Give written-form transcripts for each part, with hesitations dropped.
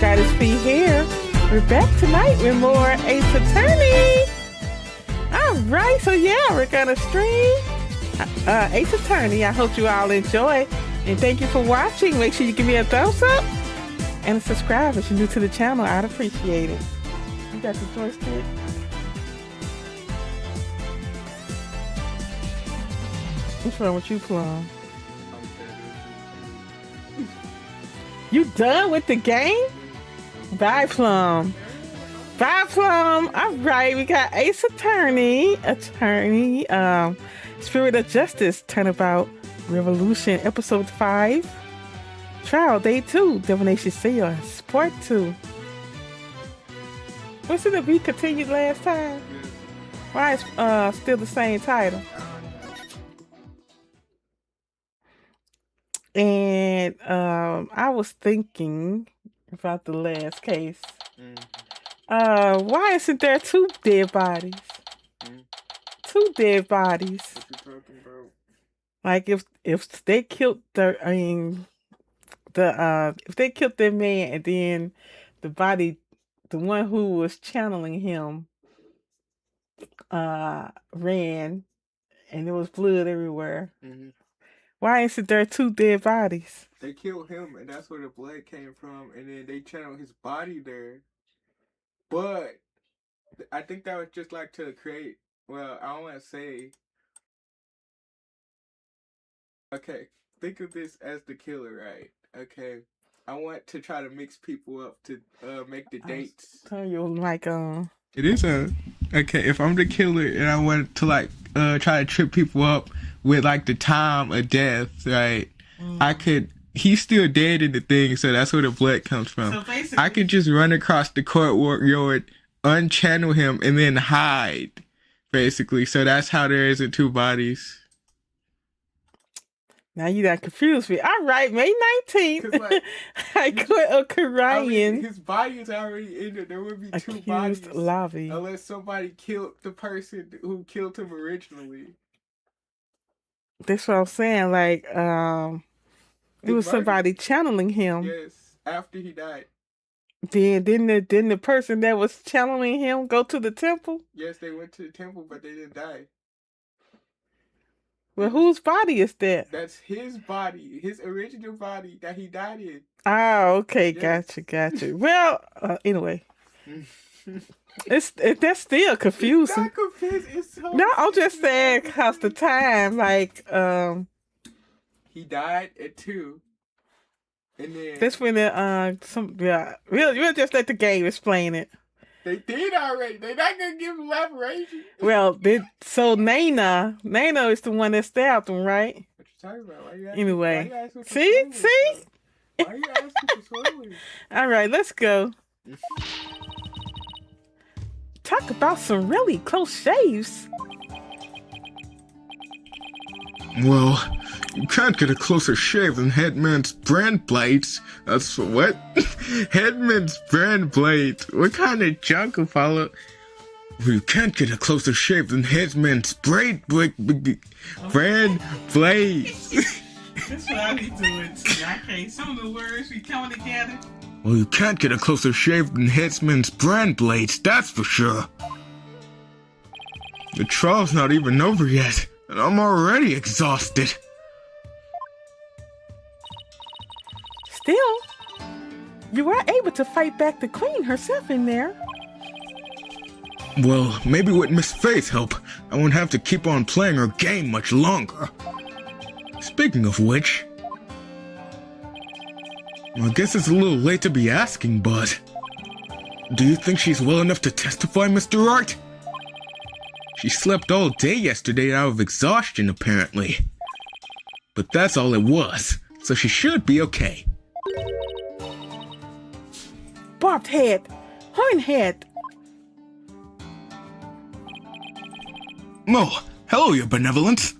GameGoddessFee here. We're back tonight with more Ace Attorney. Alright, so yeah, we're gonna stream Ace Attorney. I hope you all enjoy. And thank you for watching. Make sure you give me a thumbs up and a subscribe if you're new to the channel. I'd appreciate it. You got the joystick? What's wrong with you, Plum? You done with the game? Bye, Plum. Bye, Plum. All right, we got Ace Attorney, Spirit of Justice, Turnabout, Revolution, Episode 5, Trial, Day 2, Divination, Seance, Part 2. Wasn't it be continued last time? Why is still the same title? And I was thinking about the last case. Why isn't there two dead bodies? Two dead bodies. What you talking about? Like if they killed if they killed their man and then the body, the one who was channeling him, ran and there was blood everywhere. Why isn't there two dead bodies? They killed him, and that's where the blood came from, and then they channeled his body there. But I think that was just like to create. Well, I don't want to say. Okay, think of this as the killer, right? Okay, I want to try to mix people up to make the dates. Turn your mic on. It is okay. If I'm the killer and I want to like try to trip people up with like the time of death, right? I could. He's still dead in the thing, so that's where the blood comes from. So basically, I could just run across the courtyard, unchannel him, and then hide, basically. So that's how there isn't two bodies. Now you got confused me. All right, May 19th. Like, I quit crying. I mean, his body is already in there. There would be two bodies lobby. Unless somebody killed the person who killed him originally. That's what I'm saying. Like, it was somebody channeling him. Yes, after he died. Then didn't the person that was channeling him go to the temple? Yes, they went to the temple, but they didn't die. Well, whose body is that? That's his body, his original body that he died in. Oh, okay, Yes. gotcha. Well, anyway, that's still confusing. It's not confusing. It's so No, I'm just saying, cause the time, like, he died at 2, and then that's when we'll just let the game explain it. they did already. They're not gonna give elaboration. Well, so Nana is the one that stabbed him, right? What you talking about? Why you asking, Anyway, why you asking for see? spoilers? Why you asking for spoilers? All right, let's go. Talk about some really close shaves. Well, you can't get a closer shave than Headman's brand blades. That's what? Headman's brand blades. What kind of junk will follow? Well, you can't get a closer shave than Headman's brand blades. That's what I be doing. Okay, some of the words we coming together. Well, you can't get a closer shave than Headman's brand blades, that's for sure. The trial's not even over yet, and I'm already exhausted. Still, you were able to fight back the queen herself in there. Well, maybe with Miss Faith's help, I won't have to keep on playing her game much longer. Speaking of which, I guess it's a little late to be asking, but do you think she's well enough to testify, Mr. Wright? She slept all day yesterday out of exhaustion, apparently. But that's all it was, so she should be okay. Barbed head, horn head. Oh, hello, your benevolence.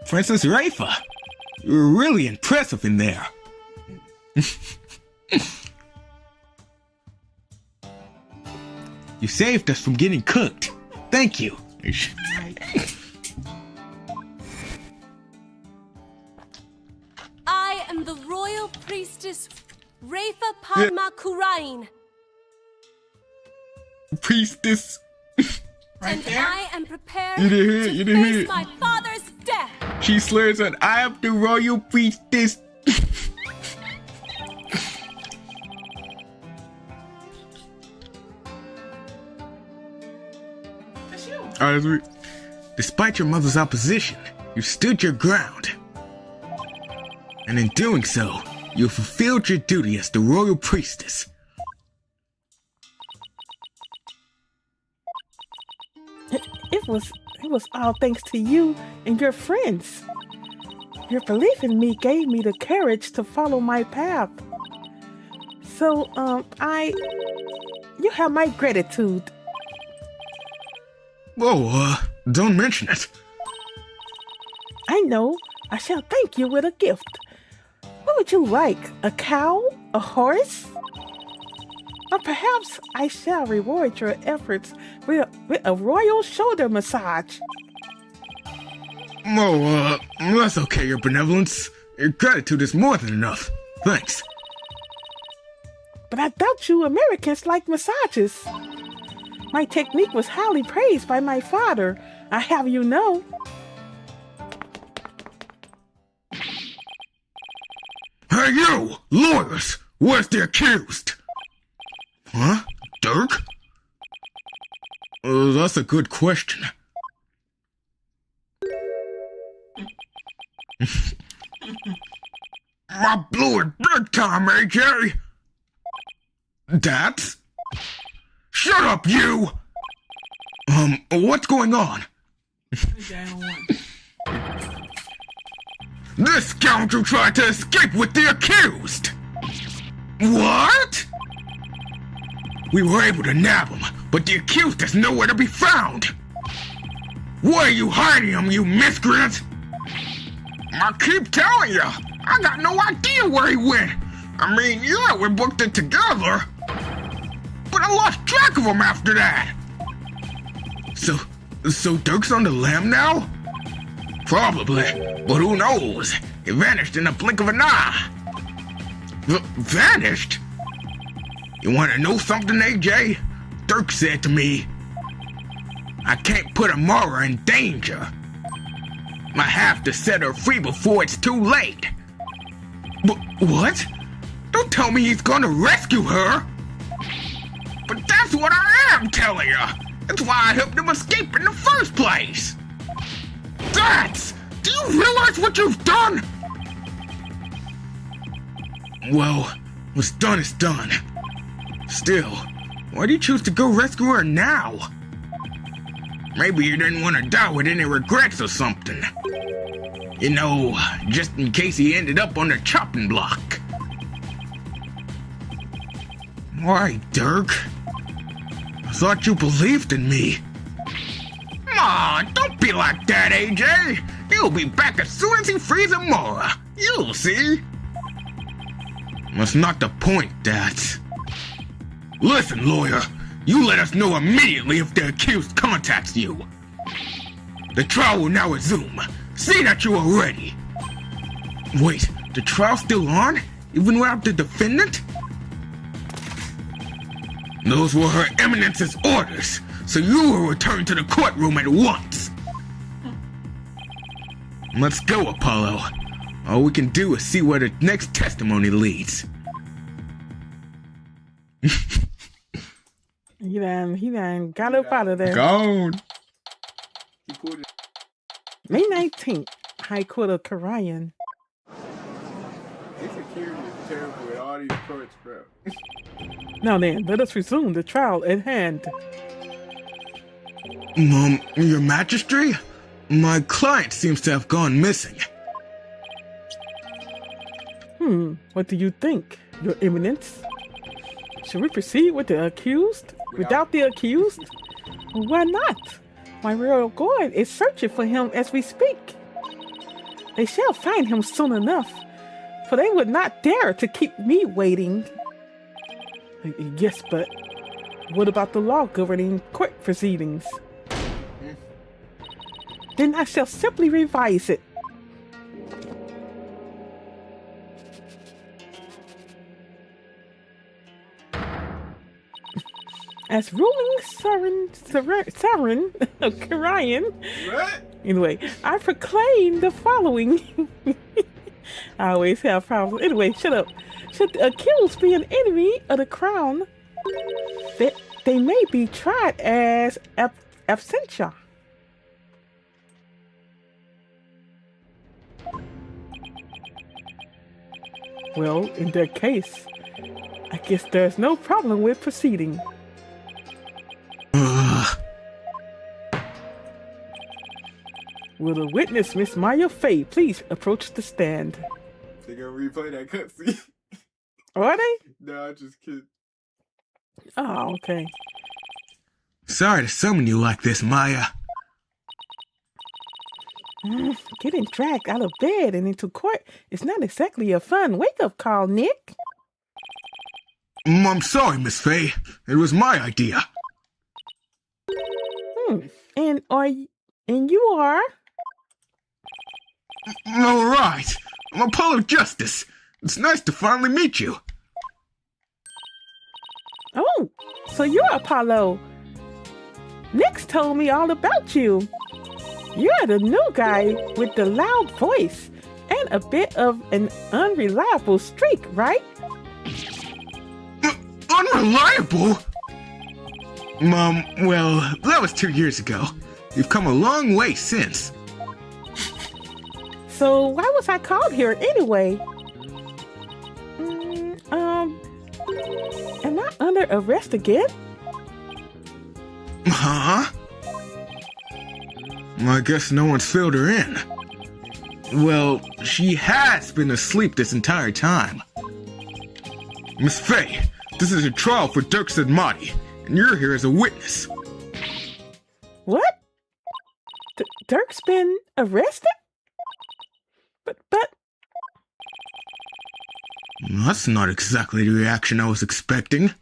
Princess Rafa, you were really impressive in there. You saved us from getting cooked. Thank you. I am the royal priestess Rafa Padma Kurain. Priestess. And I am prepared You didn't hear it, to you didn't hear face it. my father's death. She swears that I am the royal priestess. Despite your mother's opposition, you stood your ground. And in doing so, you fulfilled your duty as the royal priestess. It was all thanks to you and your friends. Your belief in me gave me the courage to follow my path. So, you have my gratitude. Oh, don't mention it. I know. I shall thank you with a gift. What would you like? A cow? A horse? Or perhaps I shall reward your efforts with a royal shoulder massage. Oh, that's okay, your benevolence. Your gratitude is more than enough. Thanks. But I doubt you Americans like massages. My technique was highly praised by my father, I have you know. Hey you, lawyers! Where's the accused? Huh? Dirk? That's a good question. I blew it big time, AJ! That's... Shut up, you! What's going on? This scoundrel tried to escape with the accused! What? We were able to nab him, but the accused is nowhere to be found! Where are you hiding him, you miscreant? I keep telling you, I got no idea where he went. I mean, yeah, we booked it together, but I lost track of him after that. So Dirk's on the lam now? Probably, but who knows? He vanished in a blink of an eye. Vanished? You want to know something, AJ? Dirk said to me, I can't put Amara in danger. I have to set her free before it's too late. But what? Don't tell me he's gonna rescue her. But that's what I am telling you. That's why I helped him escape in the first place. Do you realize what you've done? Well, what's done is done. Still, why do you choose to go rescue her now? Maybe you didn't want to die with any regrets or something. You know, just in case he ended up on the chopping block. Why, Dirk? I thought you believed in me. Aw, don't be like that, AJ. He'll be back as soon as he frees Amara. You'll see. That's not the point, Dad. Listen, lawyer. You let us know immediately if the accused contacts you. The trial will now resume. See that you are ready. Wait, the trial's still on? Even without the defendant? Those were Her Eminence's orders, so you will return to the courtroom at once. Let's go, Apollo. All we can do is see where the next testimony leads. He done got up out of there. Gone. May 19th, High Court of Karayan. This security is terrible with all these court scrap. Now then, let us resume the trial at hand. Your Majesty? My client seems to have gone missing. What do you think, Your Eminence? Should we proceed with the accused? Without the accused? Why not? My royal guard is searching for him as we speak. They shall find him soon enough, for they would not dare to keep me waiting. Yes, but what about the law governing court proceedings? Then I shall simply revise it. as ruling sovereign of Karian. What? Anyway, I proclaim the following. I always have problems. Anyway, shut up. Should the accused be an enemy of the crown, they may be tried as absentia. Well, in that case, I guess there's no problem with proceeding. Will the witness, Miss Maya Fey, please approach the stand? They gonna replay that cutscene? Are they? No, I just kidding. Oh, okay. Sorry to summon you like this, Maya. Getting dragged out of bed and into court is not exactly a fun wake-up call, Nick. I'm sorry, Miss Fey. It was my idea. And you are? All right. I'm Apollo Justice. It's nice to finally meet you. Oh, so you're Apollo. Nick's told me all about you. You're the new guy with the loud voice and a bit of an unreliable streak, right? Unreliable? Well, that was 2 years ago. You've come a long way since. So why was I called here anyway? Am I under arrest again? Huh? I guess no one's filled her in. Well, she has been asleep this entire time. Miss Fey, this is a trial for Dirk Sedmati, and you're here as a witness. What? Dirk's been arrested? But... That's not exactly the reaction I was expecting.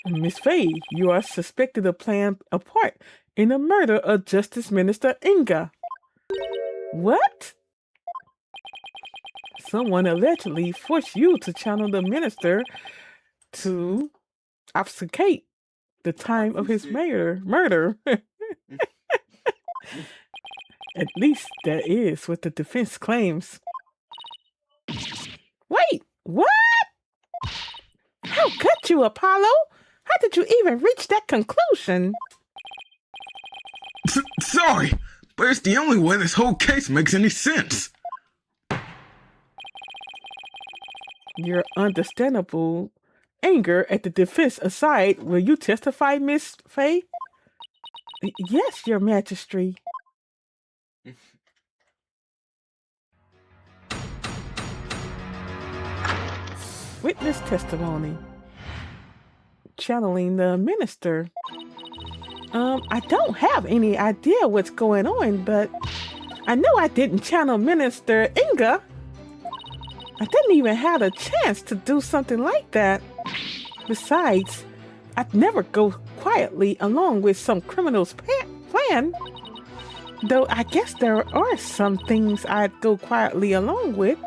Miss Fey, you are suspected of playing a part in the murder of Justice Minister Inga. What? Someone allegedly forced you to channel the minister to obfuscate the time of his murder. At least that is what the defense claims. Wait, what? How could you, Apollo? How did you even reach that conclusion? Sorry, but it's the only way this whole case makes any sense. Your understandable anger at the defense aside, will you testify, Miss Fey? Yes, Your Majesty. Witness testimony. Channeling the minister. I don't have any idea what's going on, but I know I didn't channel Minister Inga. I didn't even have a chance to do something like that. Besides, I'd never go quietly along with some criminal's plan. Though I guess there are some things I'd go quietly along with.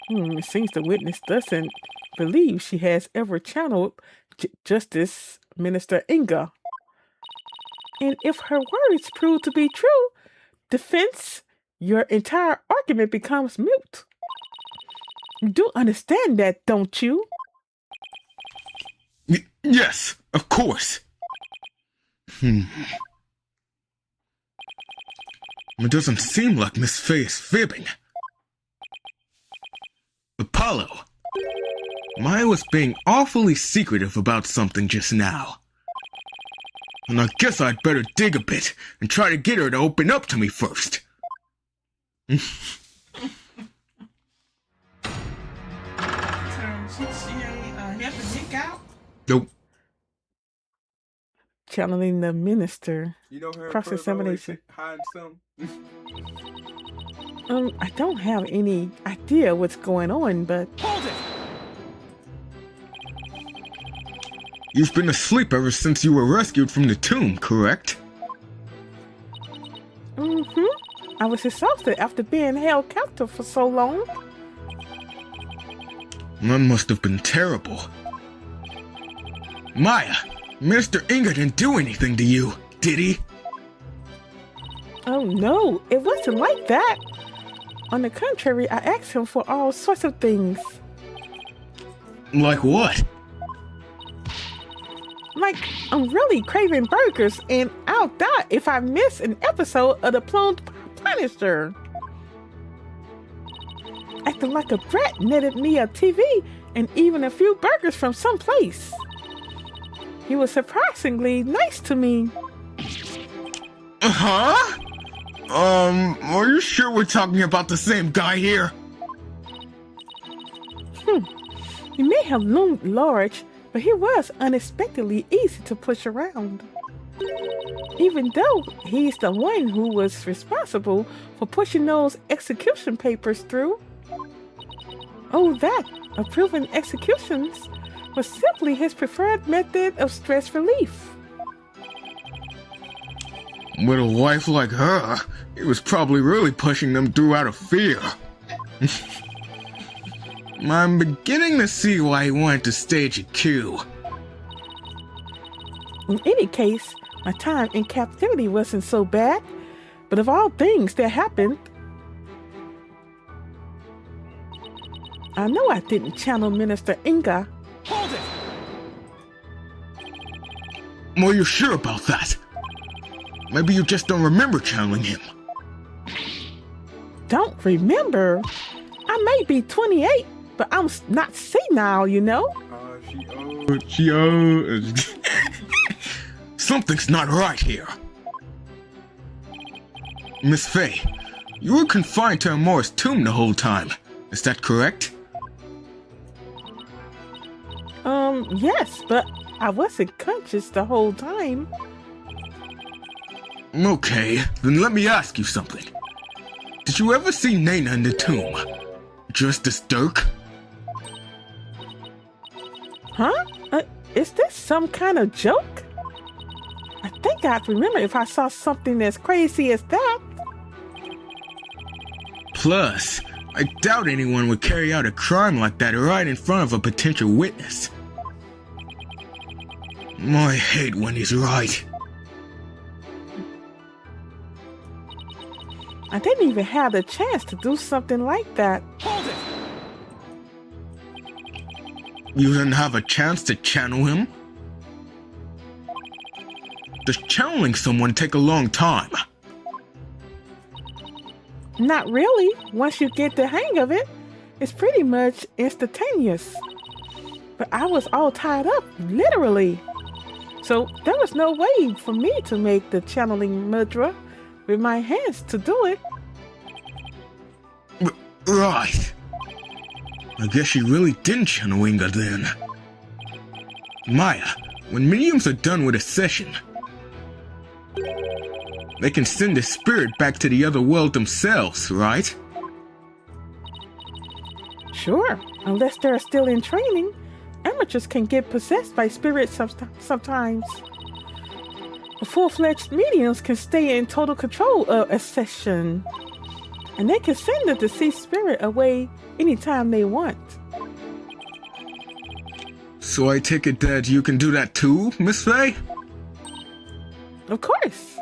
It seems the witness doesn't believe she has ever channeled Justice Minister Inga. And if her words prove to be true, defense, your entire argument becomes moot. You do understand that, don't you? Yes, of course. It doesn't seem like Miss Fey is fibbing. Apollo, Maya was being awfully secretive about something just now. And I guess I'd better dig a bit and try to get her to open up to me first. Nope. Channeling the minister. You know her Cross-examination. hiding something? I don't have any idea what's going on, but... Hold it! You've been asleep ever since you were rescued from the tomb, correct? I was exhausted after being held captive for so long. That must have been terrible. Maya, Mr. Inga didn't do anything to you, did he? Oh no, it wasn't like that. On the contrary, I asked him for all sorts of things. Like what? Like, I'm really craving burgers, and I'll die if I miss an episode of the Plumed Punisher. Acting like a brat netted me a TV and even a few burgers from someplace. He was surprisingly nice to me. Huh? Are you sure we're talking about the same guy here? He may have loomed large, but he was unexpectedly easy to push around. Even though he's the one who was responsible for pushing those execution papers through. Oh, that approving executions was simply his preferred method of stress relief. With a wife like her, he was probably really pushing them through out of fear. I'm beginning to see why he wanted to stage a coup. In any case, my time in captivity wasn't so bad, but of all things that happened, I know I didn't channel Minister Inga. Hold it! Are you sure about that? Maybe you just don't remember channeling him. Don't remember? I may be 28, but I'm not senile, you know? She old. Something's not right here. Miss Faye, you were confined to Amora's tomb the whole time. Is that correct? Yes, but I wasn't conscious the whole time. Okay, then let me ask you something. Did you ever see Nana in the tomb? Justice Dirk? Huh? Is this some kind of joke? I think I'd remember if I saw something as crazy as that. Plus, I doubt anyone would carry out a crime like that right in front of a potential witness. I hate when he's right. I didn't even have the chance to do something like that. Hold it! You didn't have a chance to channel him? Does channeling someone take a long time? Not really. Once you get the hang of it, it's pretty much instantaneous. But I was all tied up, literally. So there was no way for me to make the channeling mudra with my hands to do it. Right. I guess you really didn't channel Inga then. Maya, when mediums are done with a session, they can send the spirit back to the other world themselves, right? Sure, unless they're still in training, amateurs can get possessed by spirits sometimes. The full-fledged mediums can stay in total control of a session, and they can send the deceased spirit away anytime they want. So I take it that you can do that too, Miss Faye? Of course.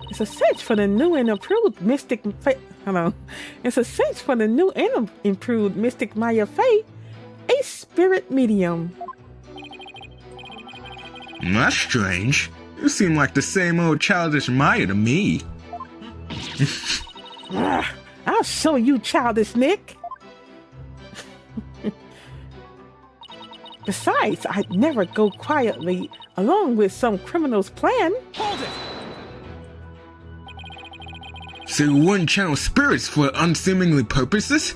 It's a cinch for the new and improved mystic. It's a cinch for the new and improved mystic Maya Faye, a spirit medium. That's strange. You seem like the same old childish Maya to me. I'll show you, childish Nick. Besides, I'd never go quietly along with some criminal's plan. Hold it! So you wouldn't channel spirits for unseemly purposes?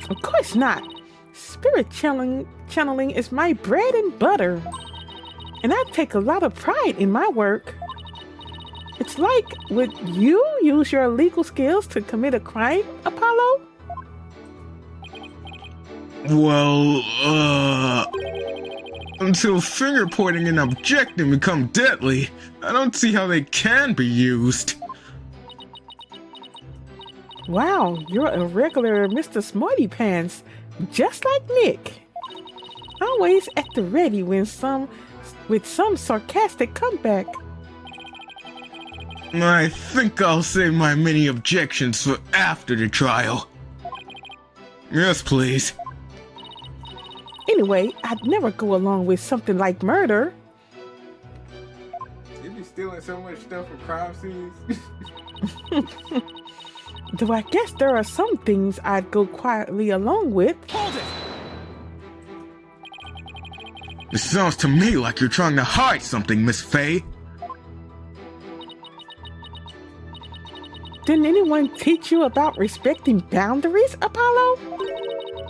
Of course not. Spirit channeling is my bread and butter. And I take a lot of pride in my work. It's like, would you use your legal skills to commit a crime, Apollo? Well, until finger pointing and objecting become deadly, I don't see how they can be used. Wow, you're a regular Mr. Smarty Pants, just like Nick. Always at the ready with some sarcastic comeback. I think I'll save my many objections for after the trial. Yes, please. Anyway, I'd never go along with something like murder. You be stealing so much stuff from crime scenes. Though I guess there are some things I'd go quietly along with. Hold it! It sounds to me like you're trying to hide something, Miss Faye. Didn't anyone teach you about respecting boundaries, Apollo?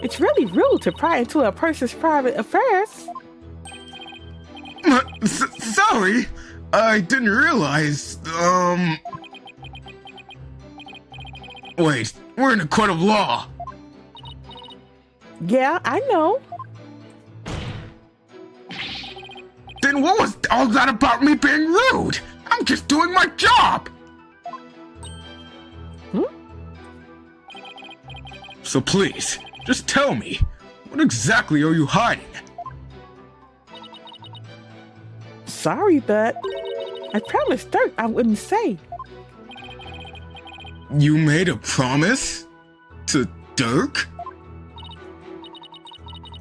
It's really rude to pry into a person's private affairs. Sorry, I didn't realize, Wait, we're in a court of law. Yeah, I know. Then what was all that about me being rude? I'm just doing my job! So please, just tell me, what exactly are you hiding? Sorry, but I promised Dirk I wouldn't say. You made a promise? To Dirk?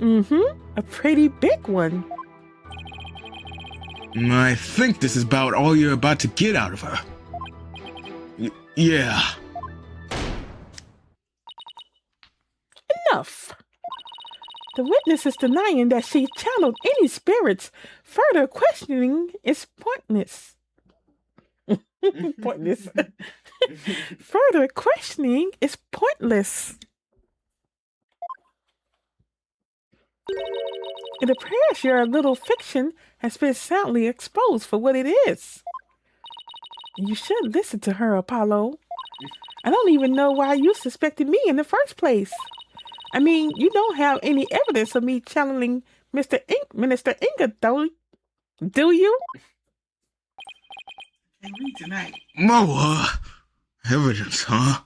A pretty big one. I think this is about all you're about to get out of her. Yeah. Enough. The witness is denying that she channeled any spirits. Further questioning is pointless. Pointless. Further questioning is pointless. It appears your little fiction has been soundly exposed for what it is. You should listen to her, Apollo. I don't even know why you suspected me in the first place. I mean, you don't have any evidence of me channeling Minister Inga, do you? Can read tonight. No, evidence, huh?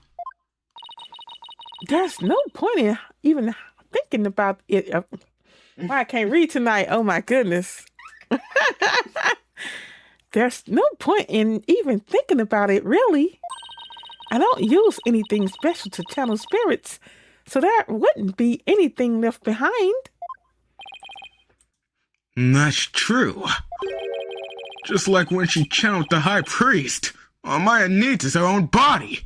There's no point in even thinking about it. Why I can't read tonight? Oh my goodness. There's no point in even thinking about it, really. I don't use anything special to channel spirits, so there wouldn't be anything left behind. That's true. Just like when she channeled the High Priest, all Maya needs is her own body.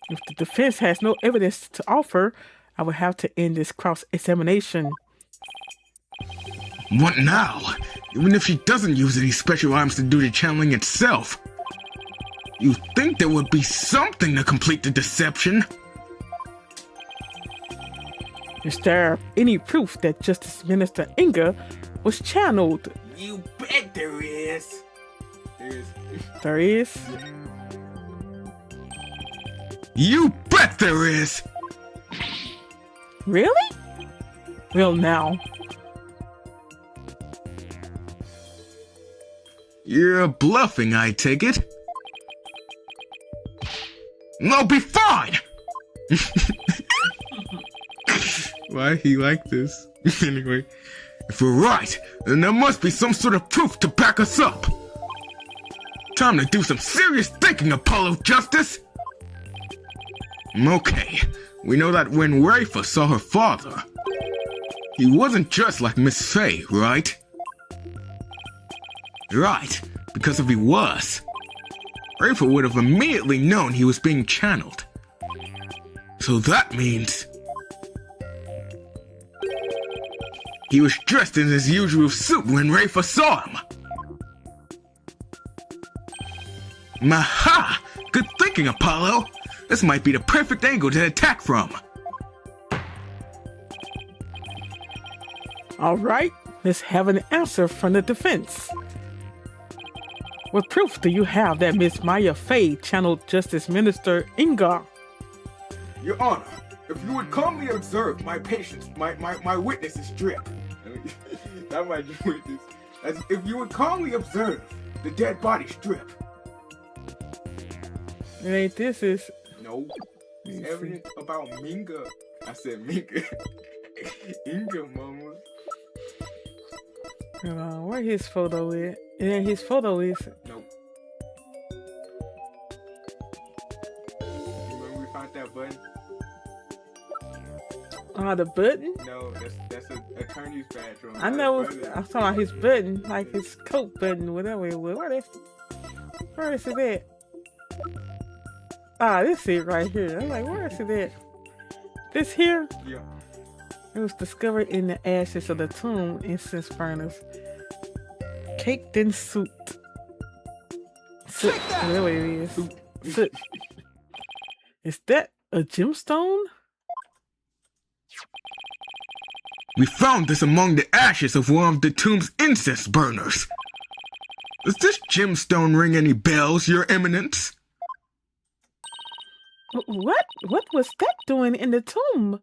If the defense has no evidence to offer, I will have to end this cross-examination. What now? Even if she doesn't use any special items to do the channeling itself, you think there would be something to complete the deception? Is there any proof that Justice Minister Inga was channeled? You bet there is. There is? You bet there is! Really? Well, now. You're bluffing, I take it? I'll be fine! Why he like this? Anyway, if we're right, then there must be some sort of proof to back us up. Time to do some serious thinking, Apollo Justice! Okay, we know that when Rafa saw her father, he wasn't just like Miss Faye, right? Right, because if he was, Rafa would have immediately known he was being channeled. So that means he was dressed in his usual suit when Rafa saw him. Maha! Good thinking, Apollo! This might be the perfect angle to attack from. All right, let's have an answer from the defense. What proof do you have that Miss Maya Faye channeled Justice Minister Inga? Your Honor, if you would calmly observe my patient's, my witness's strip. Not my witness. As if you would calmly observe the dead body strip. It ain't this. Is No. Let me It's see. evidence about Minga. I said Minga. Inga, mama. Hold on, where his photo is? Yeah, his photo is. Nope. Remember we found that button? The button. No, that's an attorney's badge. On I my know. brother. I'm talking about his button, like his coat button, whatever it was. Where is it at? This is right here. I'm like, where is it at? This here? Yeah. It was discovered in the ashes of the tomb incense furnace, caked in soot. Soot, whatever it is. Soot. Is that a gemstone? We found this among the ashes of one of the tomb's incense burners. Does this gemstone ring any bells, Your Eminence? What? What was that doing in the tomb?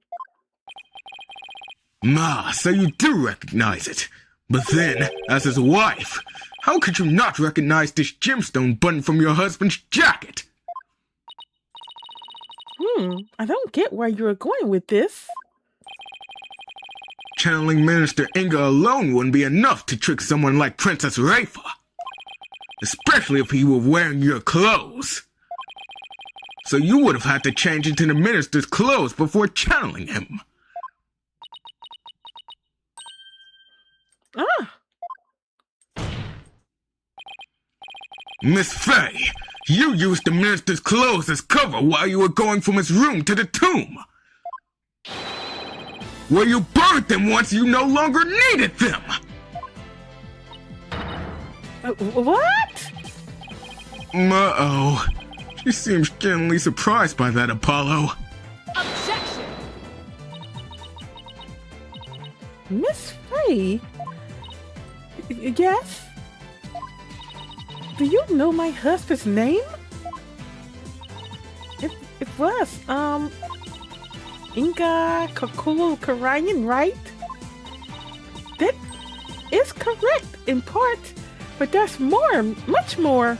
So you do recognize it. But then, as his wife, how could you not recognize this gemstone button from your husband's jacket? I don't get where you're going with this. Channeling Minister Inga alone wouldn't be enough to trick someone like Princess Rafa. Especially if he were wearing your clothes. So you would have had to change into the minister's clothes before channeling him. Miss Faye, you used the minister's clothes as cover while you were going from his room to the tomb. Where you burned them once you no longer needed them. What? Uh-oh. She seems genuinely surprised by that, Apollo. Objection! Miss Faye? Yes? Do you know my husband's name? It was, Inga Karayan, right? That is correct in part, but there's more, much more.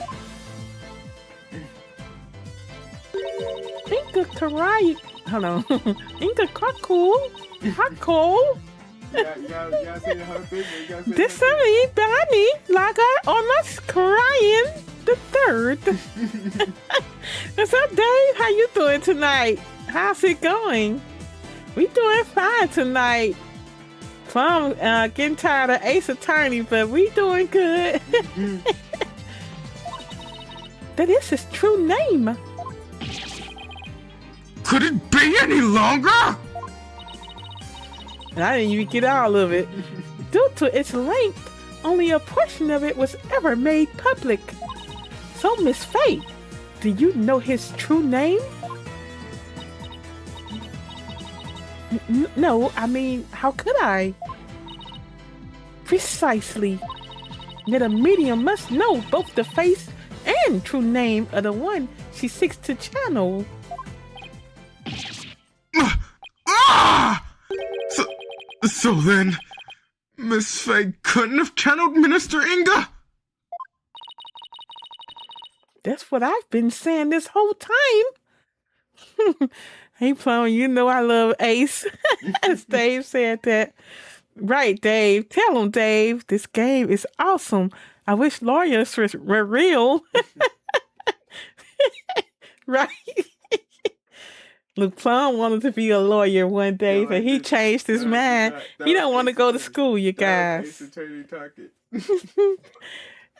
Inga Karayan, hold on. Inga Kakul? Yeah, say her thing. This is me, Bonnie, Laga, almost crying the third. What's up, Dave? How you doing tonight? How's it going? We doing fine tonight. I'm getting tired of Ace Attorney, but we doing good. That is his true name. Could it be any longer? And I didn't even get all of it. Due to its length, only a portion of it was ever made public. So, Miss Faye, do you know his true name? No, I mean, how could I? Precisely. Yet a medium must know both the face and true name of the one she seeks to channel. So then, Miss Faye couldn't have channeled Minister Inga? That's what I've been saying this whole time. Hey, Plum, you know I love Ace. As Dave said that. Right, Dave. Tell him, Dave. This game is awesome. I wish lawyers were real. Right? Look, Plum wanted to be a lawyer one day, but he changed his mind. He don't want to go to school, you guys. Ace Attorney talking.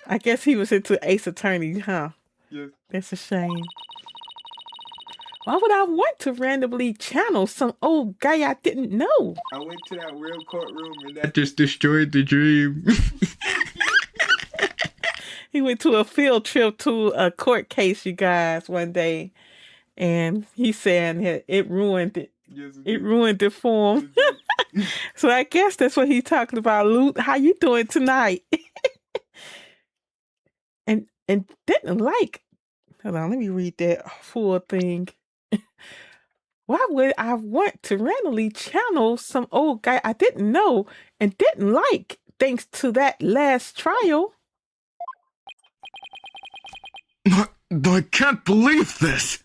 I guess he was into Ace Attorney, huh? Yes. That's a shame. Why would I want to randomly channel some old guy I didn't know? I went to that real courtroom and that just destroyed the dream. He went to a field trip to a court case, you guys, one day. And he's saying that it ruined it. Yes, It ruined it for him. So I guess that's what he's talking about. Luke, how you doing tonight? and didn't like. Hold on, let me read that full thing. Why would I want to randomly channel some old guy I didn't know and didn't like thanks to that last trial? I can't believe this.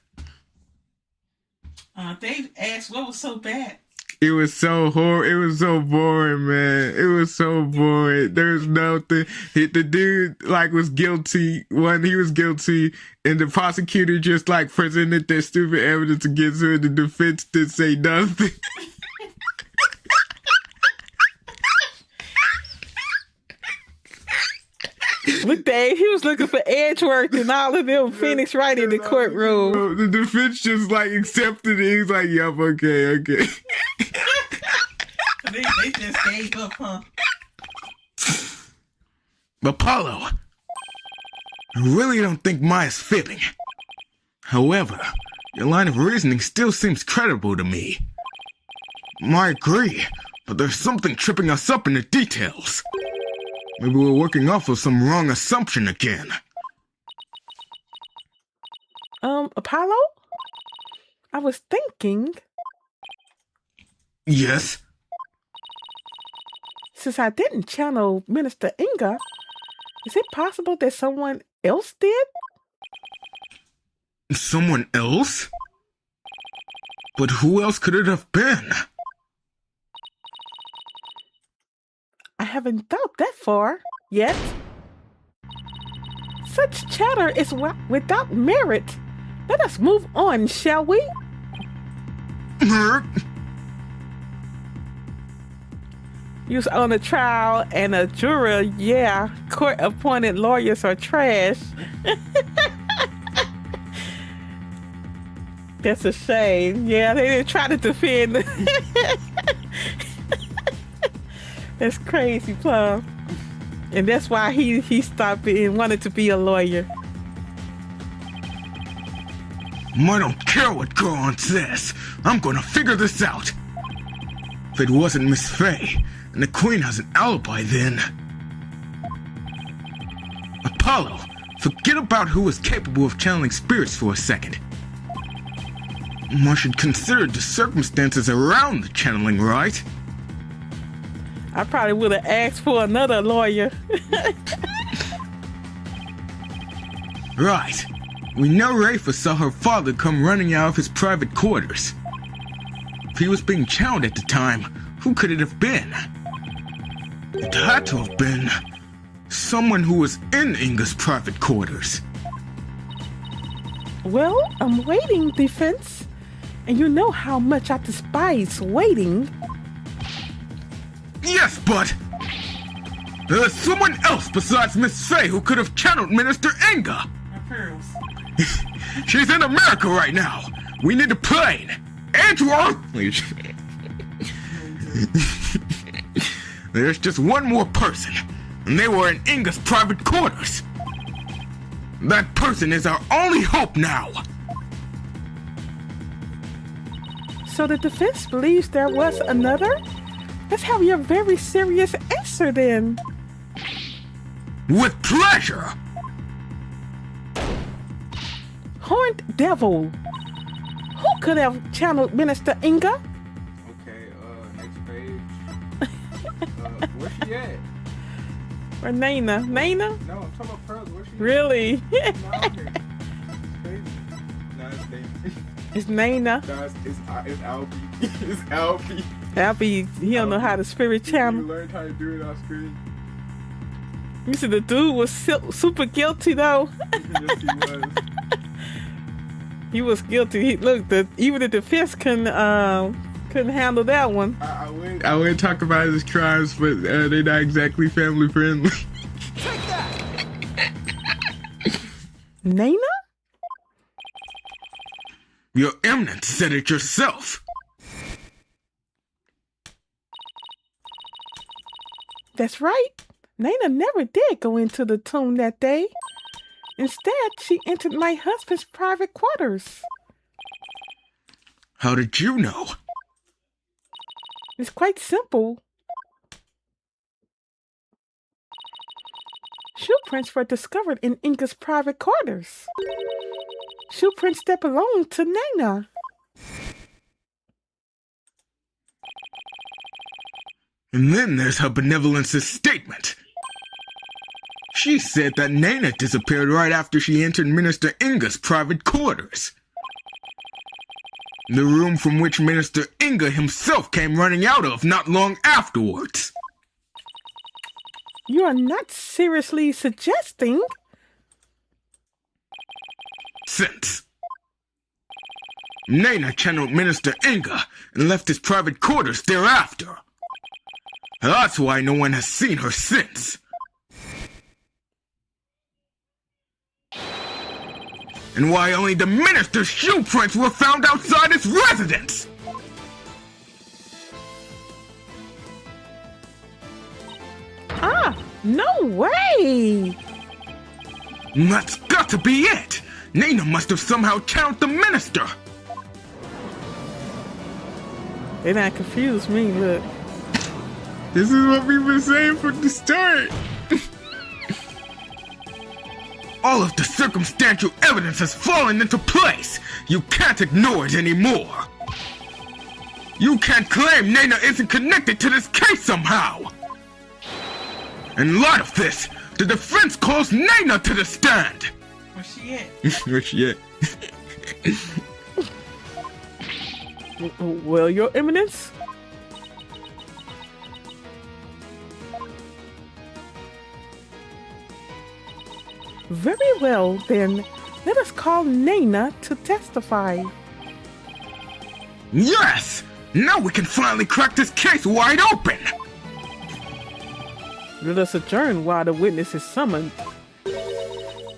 They asked what was so bad. It was so horrible. It was so boring, man. It was so boring. There was nothing. The dude was guilty. He was guilty, and the prosecutor just presented their stupid evidence against her. The defense didn't say nothing. Look, Dave, he was looking for Edgeworth and all of them finished right in the courtroom. The defense just accepted it. He's like, "Yep, okay." They just gave up, huh? Apollo, I really don't think Maya's fibbing. However, your line of reasoning still seems credible to me. I agree, but there's something tripping us up in the details. Maybe we're working off of some wrong assumption again. Apollo? I was thinking, Yes? since I didn't channel Minister Inga, is it possible that someone else did? Someone else? But who else could it have been? I haven't thought that far yet. Such chatter is without merit. Let us move on, shall we? You was on a trial and a juror, yeah. Court-appointed lawyers are trash. That's a shame. Yeah, they didn't try to defend. That's crazy, Plum. And that's why he stopped being wanted to be a lawyer. I don't care what Goron says. I'm gonna figure this out. If it wasn't Miss Faye, and the Queen has an alibi, then... Apollo, forget about who is capable of channeling spirits for a second. I should consider the circumstances around the channeling, right? I probably would have asked for another lawyer. Right. We know Rafa saw her father come running out of his private quarters. If he was being channeled at the time, who could it have been? It had to have been someone who was in Inga's private quarters. Well, I'm waiting, defense. And you know how much I despise waiting. Yes, but there's someone else besides Miss Faye who could have channeled Minister Inga. My pearls. She's in America right now. We need a plane. Andrew! There's just one more person, and they were in Inga's private quarters. That person is our only hope now. So the defense believes there was another? Let's have your very serious answer then. With pleasure. Horned Devil. Who could have channeled Minister Inga? Okay, next page. Where's she at? Or Naina? Naina? No, I'm talking about Pearls. Where's she at? Really? It's not here. It's crazy. No, it's David. It's Naina. No, it's Albie. It's Albie. Albie, he don't know how to spirit You channel. learned how to do it off screen. You see, the dude was super guilty though. Yes, he was. He was guilty. Look, even the defense couldn't handle that one. I would talk about his crimes, but they're not exactly family friendly. Naina? Your Eminence said it yourself. That's right. Naina never did go into the tomb that day. Instead, she entered my husband's private quarters. How did you know? It's quite simple. Shoe prints were discovered in Inga's private quarters. Shoe prints that belonged to Naina. And then there's her benevolence's statement. She said that Nana disappeared right after she entered Minister Inga's private quarters. The room from which Minister Inga himself came running out of not long afterwards. You are not seriously suggesting? Since Nana channeled Minister Inga and left his private quarters thereafter. That's why no one has seen her since. And why only the minister's shoe prints were found outside his residence! Ah, no way! That's got to be it! Nana must have somehow channeled the minister! They not confused me, look. This is what we've been saying from the start! All of the circumstantial evidence has fallen into place! You can't ignore it anymore! You can't claim Nana isn't connected to this case somehow! In light of this, the defense calls Nana to the stand! Where's she at? Where's she at? Well, Your Eminence? Very well, then. Let us call Nana to testify. Yes! Now we can finally crack this case wide open! Let us adjourn while the witness is summoned.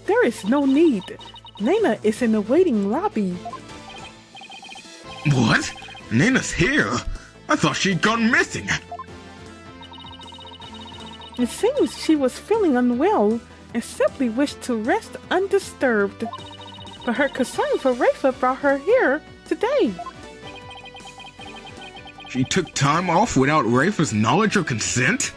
There is no need. Nana is in the waiting lobby. What? Nana's here? I thought she'd gone missing. It seems she was feeling unwell and simply wished to rest undisturbed. But her concern for Rafa brought her here today. She took time off without Rafa's knowledge or consent?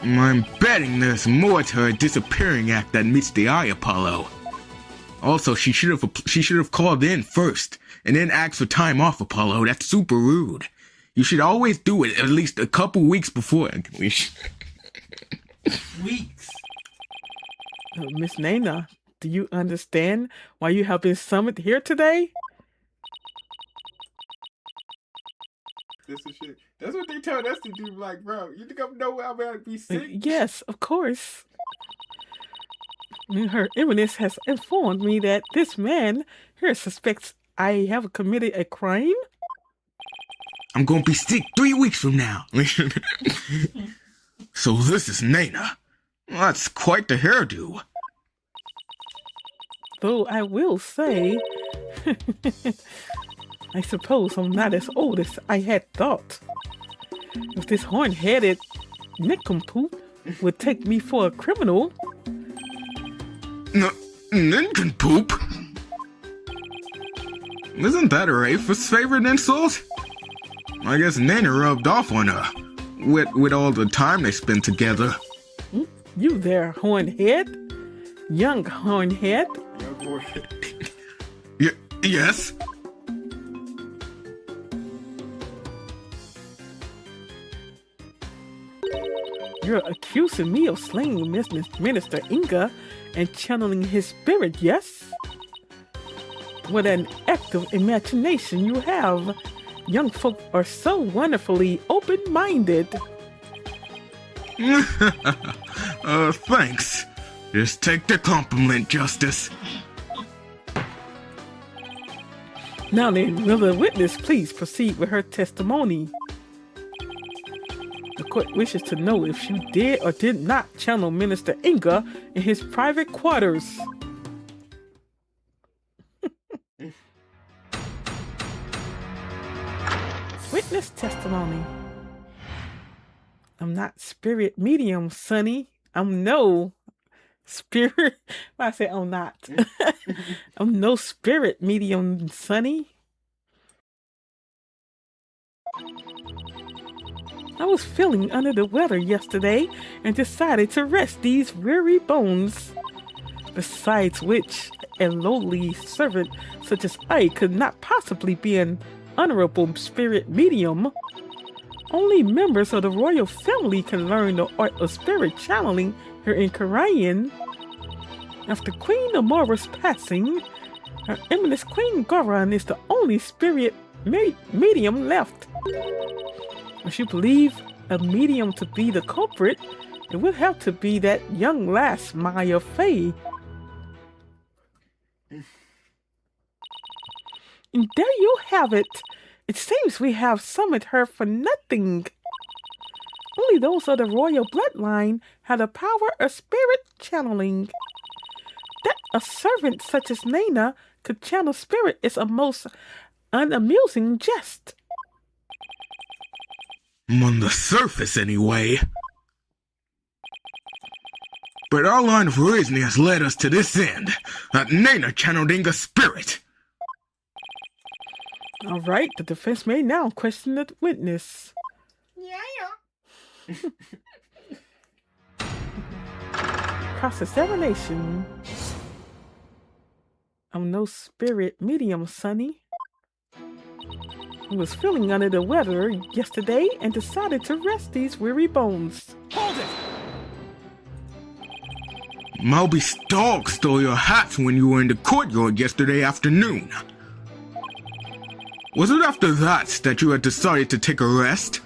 I'm betting there's more to her disappearing act that meets the eye, Apollo. Also, she should have called in first and then asked for time off, Apollo. That's super rude. You should always do it at least a couple weeks before. Weeks. Miss Nana, do you understand why you have been summoned here today? This is shit. That's what they told us to do. Like, bro, you think I'm know I'm about to be sick? Yes, of course. Her Eminence has informed me that this man here suspects I have committed a crime. I'm gonna be sick 3 weeks from now. So this is Nana. That's quite the hairdo. Though I will say, I suppose I'm not as old as I had thought. If this horn-headed nincompoop would take me for a criminal... Nincompoop? Isn't that Rafa's favorite insult? I guess Nana rubbed off on her, with all the time they spent together. You there, hornhead? Young hornhead? Young boy. Yes? You're accusing me of slaying Minister Inga and channeling his spirit, yes? What an active imagination you have. Young folk are so wonderfully open-minded. Thanks. Just take the compliment, Justice. Now then, will the witness please proceed with her testimony? The court wishes to know if she did or did not channel Minister Inga in his private quarters. Witness testimony. I'm not spirit medium, Sonny. I'm no spirit. I say I'm not. I'm no spirit medium, Sonny. I was feeling under the weather yesterday and decided to rest these weary bones. Besides which, a lowly servant such as I could not possibly be an honorable spirit medium. Only members of the royal family can learn the art of spirit channeling here in Korean. After Queen Amora's passing, Her Eminence Queen Goran is the only spirit medium left. If you believe a medium to be the culprit, it would have to be that young lass Maya Fey. And there you have it. It seems we have summoned her for nothing. Only those of the royal bloodline have the power of spirit channeling. That a servant such as Nana could channel spirit is a most unamusing jest. On the surface, anyway. But our line of reasoning has led us to this end, that Nana channeled a spirit. All right, the defense may now question the witness. Cross-examination. I'm no spirit medium, Sonny. I was feeling under the weather yesterday and decided to rest these weary bones. Hold it! Malby's dog stole your hat when you were in the courtyard yesterday afternoon. Was it after that you had decided to take a rest?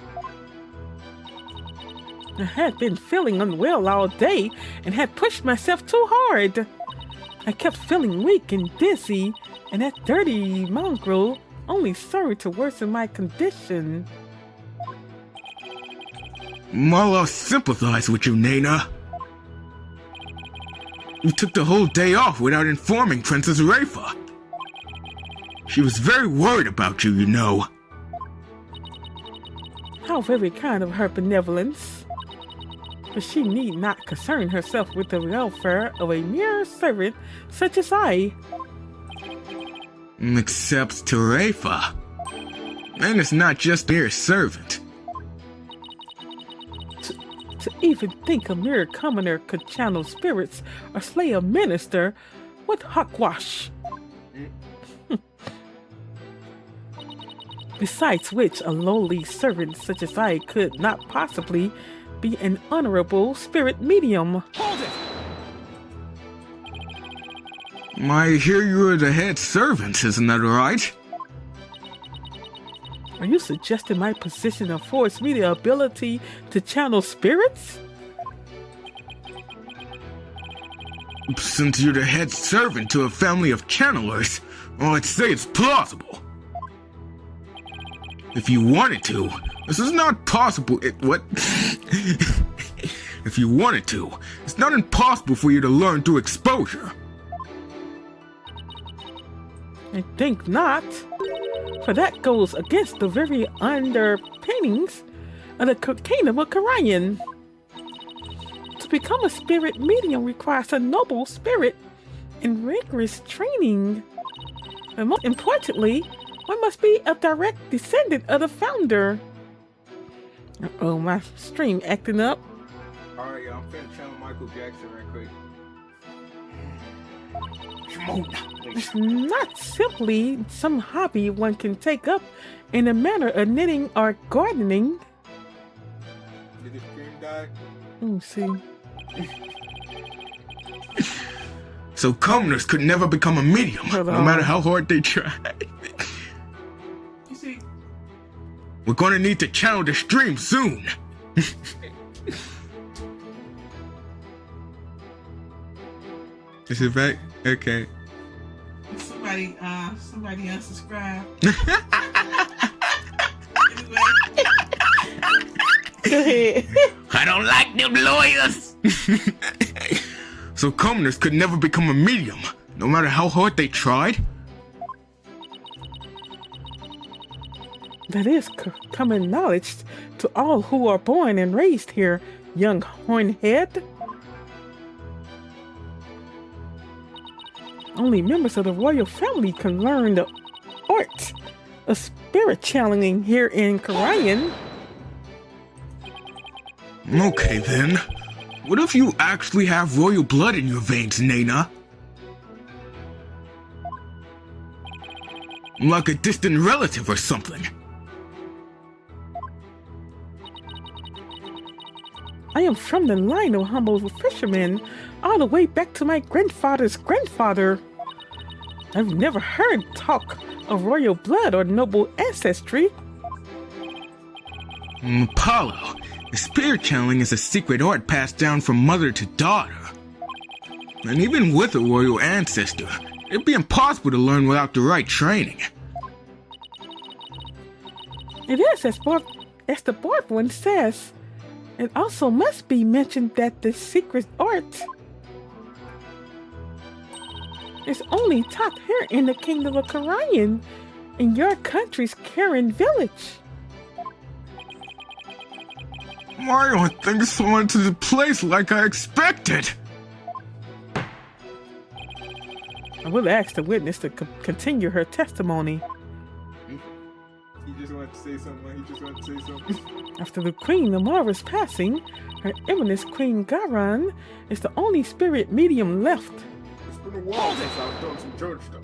I had been feeling unwell all day and had pushed myself too hard. I kept feeling weak and dizzy, and that dirty mongrel only served to worsen my condition. Well, I'll sympathize with you, Nana. You took the whole day off without informing Princess Rafa. She was very worried about you, you know. How very kind of her benevolence. But she need not concern herself with the welfare of a mere servant such as I. Except to Rafa. And it's not just mere servant. To even think a mere commoner could channel spirits or slay a minister, what hogwash! Besides which, a lowly servant such as I could not possibly be an honorable spirit medium. Hold it! I hear you are the head servant, isn't that right? Are you suggesting my position affords me the ability to channel spirits? Since you're the head servant to a family of channelers, well, I'd say it's plausible. If you wanted to, this is not possible. If you wanted to, it's not impossible for you to learn through exposure. I think not, for that goes against the very underpinnings of the kingdom of Karayan. To become a spirit medium requires a noble spirit and rigorous training. And most importantly, one must be a direct descendant of the founder. Uh-oh, my stream acting up. Alright, I'm finna channel Michael Jackson right quick. It's not simply some hobby one can take up in the manner of knitting or gardening. Did the stream die? Let me see. So commoners could never become a medium, Hold no on. matter how hard they try. You see, We're gonna need to channel the stream soon. Is it back? Okay. somebody unsubscribed. Anyway, Go ahead. I don't like them lawyers. So commoners could never become a medium, no matter how hard they tried. That is common knowledge to all who are born and raised here, young hornhead. Only members of the royal family can learn the art of spirit channeling here in Korean. Okay then. What if you actually have royal blood in your veins, Nana? Like a distant relative or something. I am from the line of humble fishermen, all the way back to my grandfather's grandfather. I've never heard talk of royal blood or noble ancestry. Apollo, spirit channeling is a secret art passed down from mother to daughter. And even with a royal ancestor, it'd be impossible to learn without the right training. It is, as the board one says. It also must be mentioned that the secret art is only taught here in the Kingdom of Karayan, in your country's Karen village. Why aren't things falling to the place like I expected? I will ask the witness to continue her testimony. He just wanted to say something. After the Queen Amara's passing, Her Eminence Queen Garan is the only spirit medium left. It's been a while since I've done some church stuff.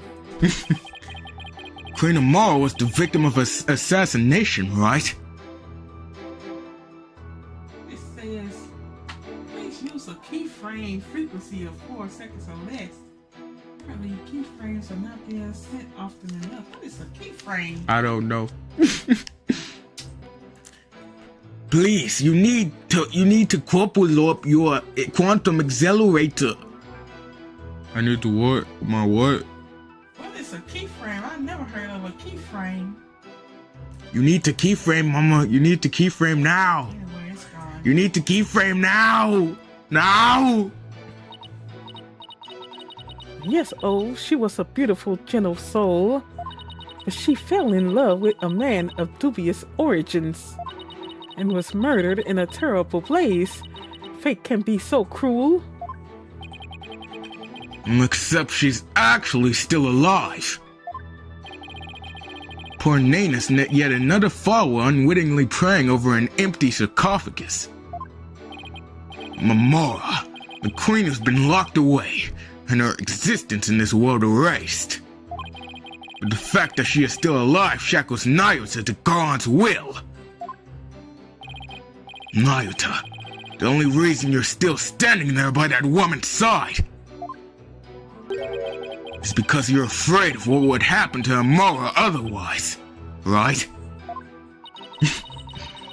Queen Amara was the victim of assassination, right? It says, please use a keyframe frequency of 4 seconds or less. Apparently, keyframes are not being sent often enough. What is a keyframe? I don't know. Please, you need to couple up your quantum accelerator. I need to what? My what? What is a keyframe? I've never heard of a keyframe. You need to keyframe, Mama. You need to keyframe now. Anyway, it's gone. You need to keyframe now. Now. Yes, oh, she was a beautiful, gentle soul, but she fell in love with a man of dubious origins and was murdered in a terrible blaze. Fate can be so cruel. Except she's actually still alive. Poor Naina's yet another follower unwittingly praying over an empty sarcophagus. Mamora, the queen has been locked away, and her existence in this world erased. But the fact that she is still alive shackles Nyota to God's will. Nyota, the only reason you're still standing there by that woman's side is because you're afraid of what would happen to Amora otherwise, right?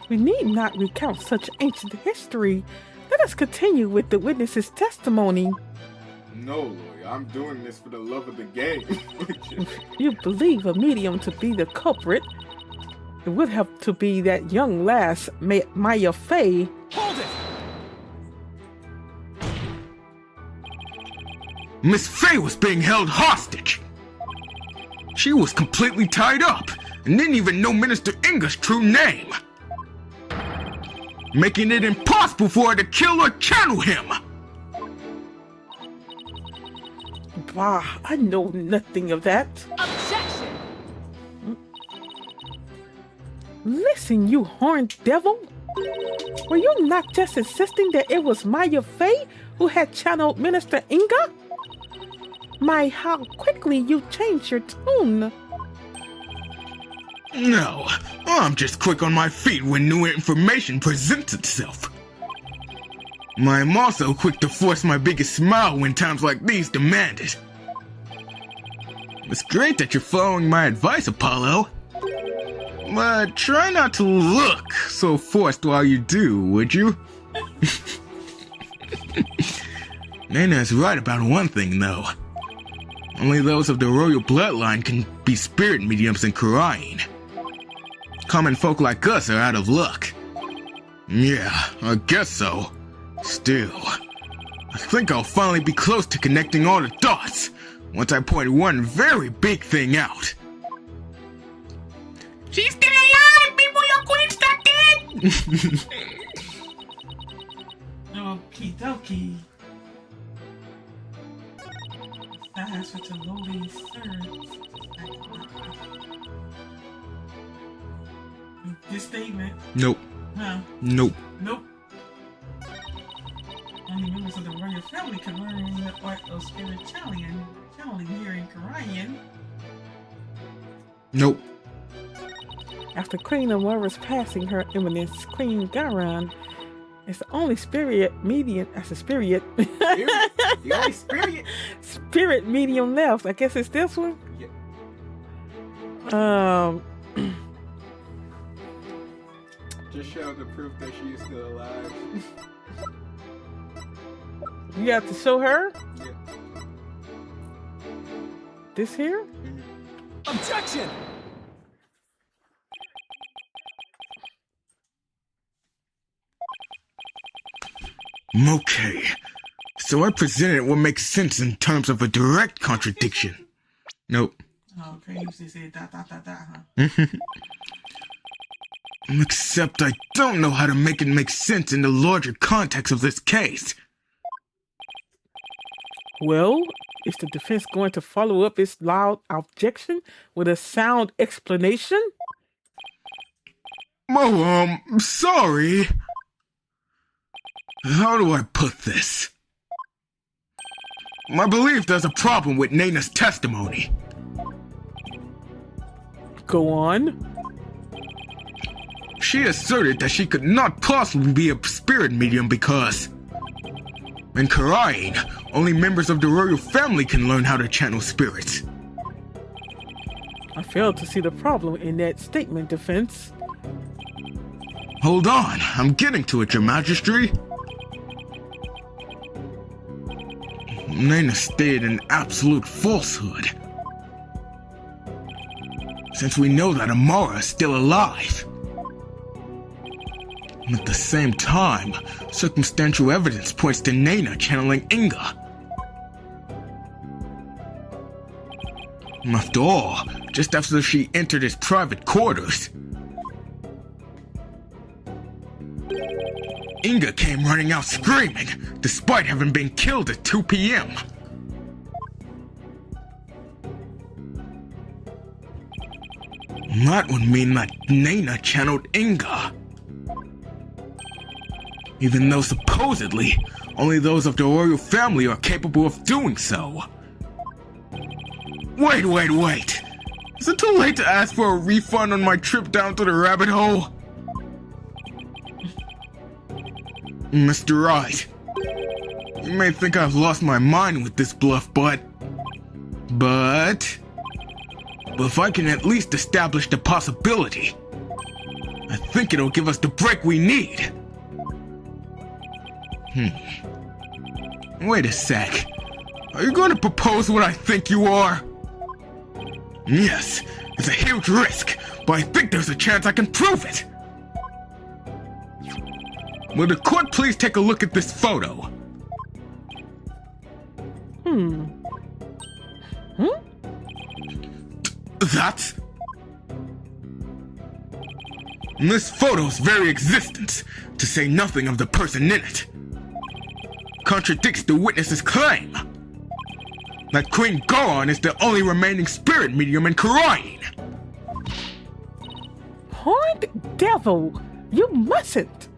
We need not recount such ancient history. Let us continue with the witness's testimony. No, lawyer, I'm doing this for the love of the game. If you believe a medium to be the culprit, it would have to be that young lass, Maya Fey. Hold it! Miss Fey was being held hostage. She was completely tied up and didn't even know Minister Inga's true name, making it impossible for her to kill or channel him. Bah, I know nothing of that. Objection! Listen, you horned devil. Were you not just insisting that it was Maya Fey who had channeled Minister Inga? My, how quickly you changed your tune. No, I'm just quick on my feet when new information presents itself. I'm also quick to force my biggest smile when times like these demand it. It's great that you're following my advice, Apollo. But try not to look so forced while you do, would you? Nana is right about one thing, though. Only those of the royal bloodline can be spirit mediums in Karayan. Common folk like us are out of luck. Yeah, I guess so. Still, I think I'll finally be close to connecting all the dots once I point one very big thing out. She's still alive! People, your queen's not dead! Okie dokie. That has such a lowly surge. This statement. Nope. Huh? Nope. Nope. Only members of the royal family can learn the art of spirit channeling here in Karayan. Nope. After Queen Amora's passing, Her Eminence Queen Garan It's the only spirit medium. That's a spirit. Spirit? The only spirit? Spirit medium left. I guess it's this one. Yeah. Just show the proof that she is still alive. You have to show her Yeah. this here. Objection! Okay, so I presented what makes sense in terms of a direct contradiction. Nope. Oh, okay, you just said huh? Except I don't know how to make it make sense in the larger context of this case. Well, is the defense going to follow up its loud objection with a sound explanation? Oh, sorry. How do I put this? I believe there's a problem with Nana's testimony. Go on. She asserted that she could not possibly be a spirit medium because, in Karain, only members of the royal family can learn how to channel spirits. I failed to see the problem in that statement, defense. Hold on, I'm getting to it, Your Majesty. Nana stated an absolute falsehood. Since we know that Amara is still alive. At the same time, circumstantial evidence points to Nana channeling Inga. After all, just after she entered his private quarters, Inga came running out screaming, despite having been killed at 2 p.m. That would mean that Nana channeled Inga. Even though supposedly, only those of the royal family are capable of doing so. Wait. Is it too late to ask for a refund on my trip down to the rabbit hole? Mr. Wright, you may think I've lost my mind with this bluff, but if I can at least establish the possibility, I think it'll give us the break we need. Wait a sec. Are you going to propose what I think you are? Yes, it's a huge risk, but I think there's a chance I can prove it. Will the court please take a look at this photo? This photo's very existence, to say nothing of the person in it, contradicts the witness's claim that Queen Goron is the only remaining spirit medium in Karain. Horned devil, you mustn't.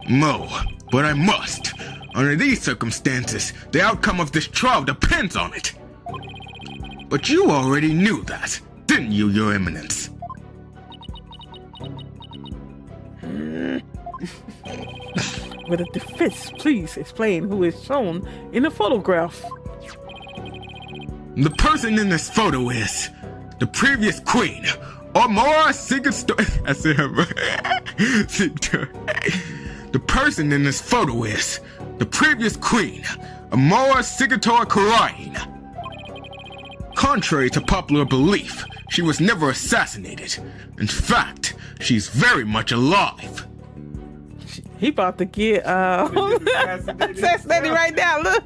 No, but I must. Under these circumstances, the outcome of this trial depends on it. But you already knew that, didn't you, Your Eminence? Will the defense please explain who is shown in the photograph? The person in this photo is the previous queen, Amara Sigurdstor. I said her. The person in this photo is the previous queen, Amara Sigurdstor Karain. Contrary to popular belief, she was never assassinated. In fact, she's very much alive. He about to get assassinated right now. Look.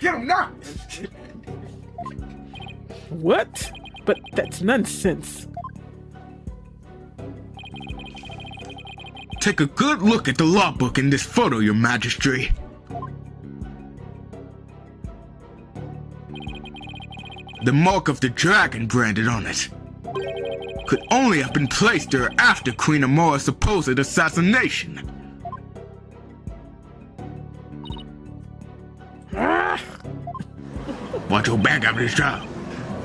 Get him now! What? But that's nonsense. Take a good look at the law book in this photo, Your Majesty. The mark of the dragon branded on it could only have been placed there after Queen Amara's supposed assassination. Watch your back after this trial.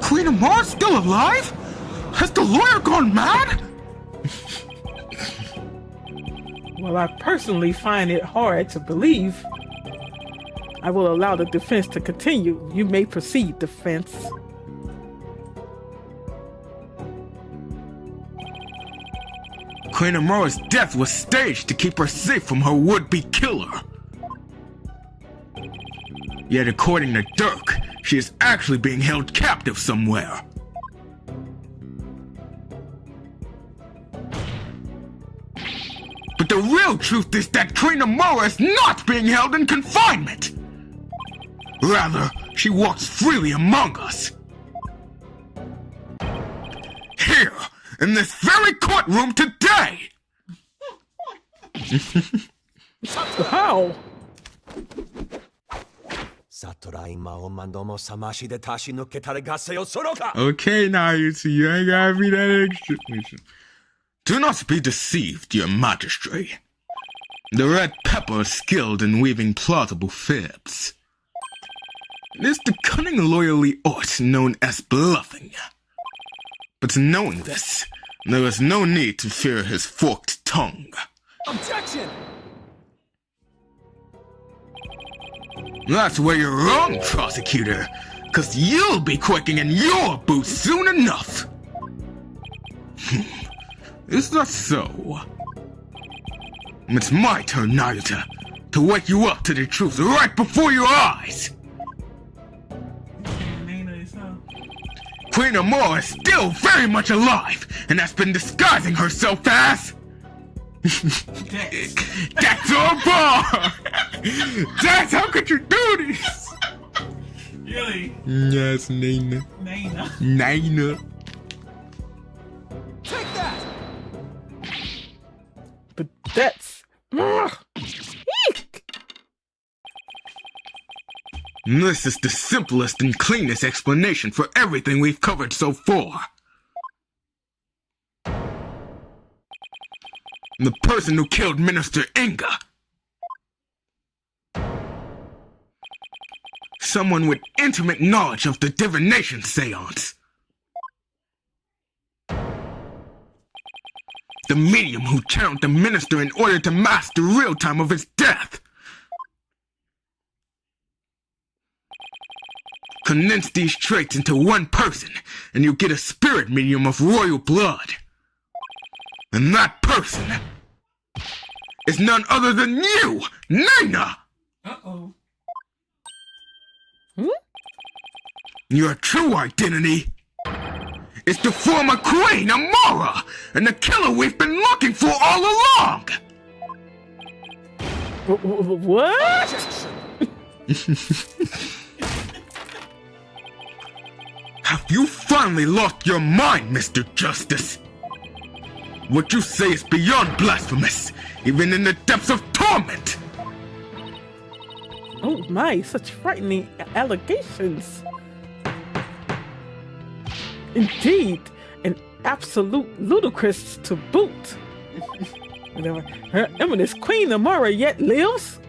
Queen Amara's still alive? Has the lawyer gone mad? Well, I personally find it hard to believe. I will allow the defense to continue. You may proceed, defense. Queen Amora's death was staged to keep her safe from her would-be killer. Yet according to Dirk, she is actually being held captive somewhere. But the real truth is that Queen Amora is not being held in confinement! Rather, she walks freely among us. Here, in this very courtroom today! How? Okay, now you see, you ain't gotta be that extra. Do not be deceived, your majesty. The Red Pepper is skilled in weaving plausible fibs. It is the cunning lawyerly art known as bluffing. But knowing this, there is no need to fear his forked tongue. Objection! That's where you're wrong, prosecutor, 'cause you'll be quaking in your boots soon enough. Is that so? It's my turn, Nayuta, to wake you up to the truth right before your eyes. Queen Amora is still very much alive and has been disguising herself as... That's our bar! That's how could you do this? Really? Yes, Nina. Nina. Take that! But that's... Eek! This is the simplest and cleanest explanation for everything we've covered so far. The person who killed Minister Inga. Someone with intimate knowledge of the Divination Seance. The medium who channeled the minister in order to mask the real time of his death. Condense these traits into one person, and you get a spirit medium of royal blood. And that person is none other than you, Nina! Uh-oh. Your true identity is the former Queen Amora, and the killer we've been looking for all along! What? Have you finally lost your mind, Mr. Justice? What you say is beyond blasphemous, even in the depths of torment! Oh my, such frightening allegations. Indeed, and absolute ludicrous to boot. Her Eminence Queen Amora yet lives?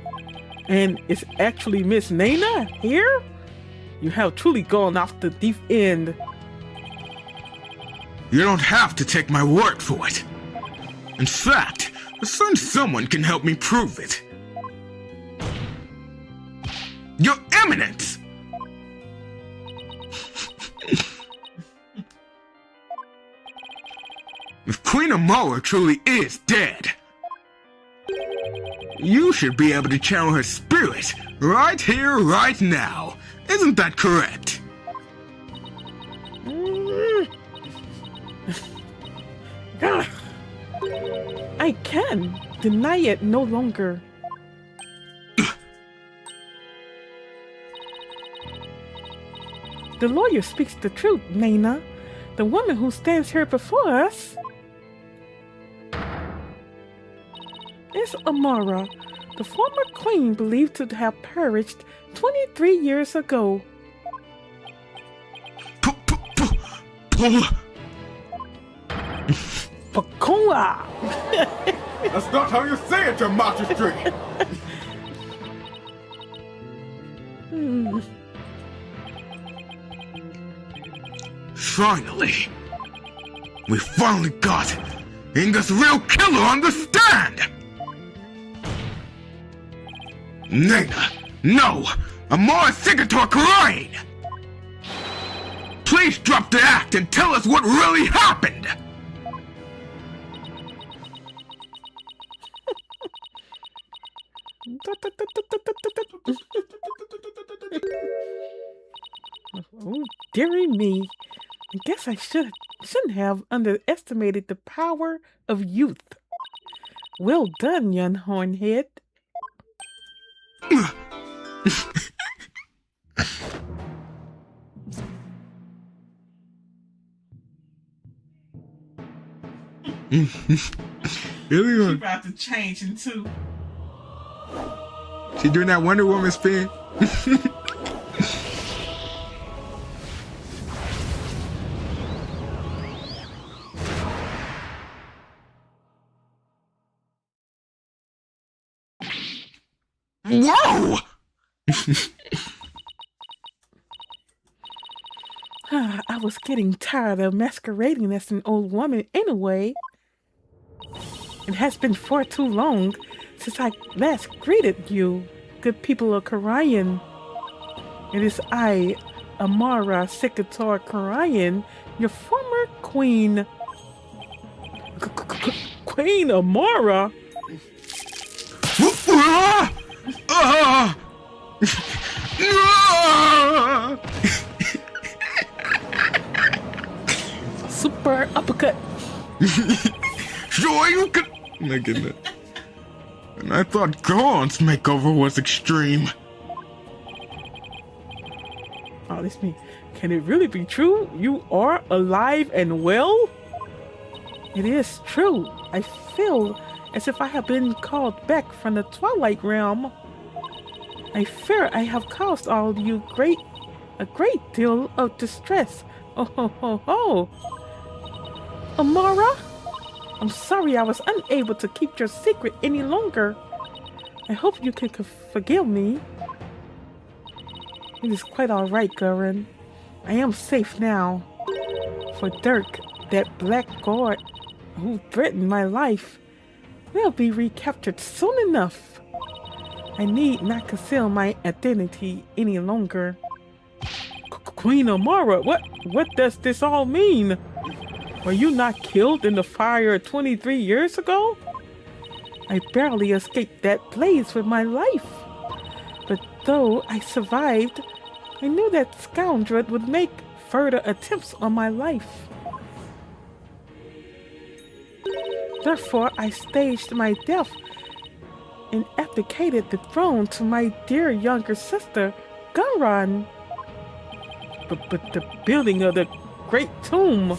And it's actually Miss Nina here? You have truly gone off the deep end. You don't have to take my word for it. In fact, someone can help me prove it. Your Eminence! If Queen Amora truly is dead, you should be able to channel her spirit right here, right now. Isn't that correct? I can deny it no longer. The lawyer speaks the truth, Nina. The woman who stands here before us is Amora, the former queen believed to have perished 23 years ago. Pakua! That's not how you say it, your majesty! Finally! We finally got Inga's real killer on the stand! Nena, no! Amara Sigator crying! Please drop the act and tell us what really happened! Oh, dearie me. I guess I shouldn't have underestimated the power of youth. Well done, young hornhead. She about to change into. She doing that Wonder Woman spin? Whoa! I was getting tired of masquerading as an old woman anyway. It has been far too long since I last greeted you, good people of Karayan. It is I, Amara Sigator Karayan, your former queen. Queen Amara? Super uppercut. Sure you could. Look at that. And I thought Goron's makeover was extreme. Oh, this me. Can it really be true? You are alive and well? It is true. I feel as if I have been called back from the Twilight Realm. I fear I have caused all of you a great deal of distress. Oh ho ho ho. Amara? I'm sorry I was unable to keep your secret any longer. I hope you can forgive me. It is quite alright, Gurren. I am safe now. For Dirk, that black god who threatened my life, will be recaptured soon enough. I need not conceal my identity any longer. Queen Amara, what does this all mean? Were you not killed in the fire 23 years ago? I barely escaped that blaze with my life. But though I survived, I knew that scoundrel would make further attempts on my life. Therefore, I staged my death and abdicated the throne to my dear younger sister, Garan. But the building of the great tomb